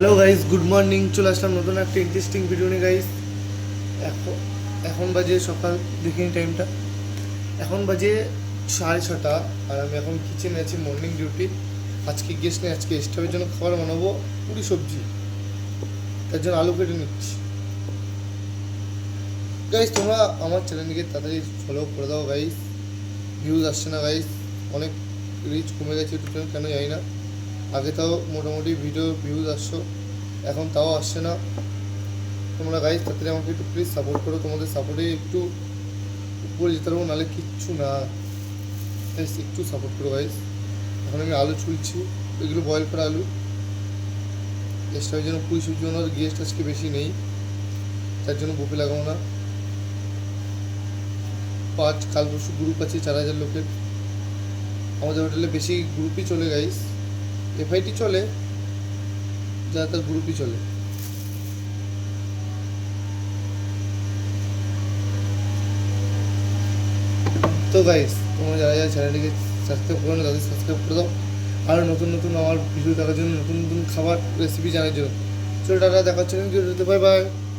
Hello guys, good morning. চলে আসলাম নতুন একটা ইন্টারেস্টিং ভিডিও নিয়ে গাইস। এখন এখন বাজে সকাল, দেখিনি টাইমটা, এখন বাজে 6:30। আর আমি এখন কিচেনে আছি, মর্নিং ডিউটি। আজকে গেস্ট নেই, আজকে স্টাফের জন্য খাবার বানাবো, পুরি সবজি। তার জন্য আলু কেটে নিচ্ছি। গাইস, তোমরা আমার চ্যানেলটিকে তাড়াতাড়ি ফলো করে দাও গাইস। ভিউজ আসছে না গাইস, অনেক রিচ কমে গেছে ইউটিউব চ্যানেল, কেন জানি না। আগে তাও মোটামুটি ভিডিও ভিউজ আসছো, এখন তাও আসছে না। তোমরা গাইজ তাড়াতাড়ি আমাকে একটু প্লিজ সাপোর্ট করো, তোমাদের সাপোর্টে একটু উপরে যেতে পারবো, নাহলে কিচ্ছু না। গাইজ একটু সাপোর্ট করো গাইজ। এখন আমি আলু ছুলছি, এগুলো বয়েল করা আলু। গেস্টের জন্য পুরি সবজি বানানোর, গেস্ট আজকে বেশি নেই, তার জন্য বুফে লাগাবো না। কাল পরশু গ্রুপ আছে 4,000 লোকের। আমাদের হোটেলে বেশি গ্রুপই চলে গাইজ, এফআইটি চলে, যাদের গ্রুপই চলে। তো গাইস, তোমরা যারা যারা চ্যানেলটিকে সাবস্ক্রাইব করো না, তাদের সাবস্ক্রাইব করে দাও। আরও নতুন নতুন আমার ভিডিও দেখার জন্য, নতুন নতুন খাবার রেসিপি জানার জন্য। চলো টাটা, দেখা হচ্ছে ভিডিওতে, বাই বাই।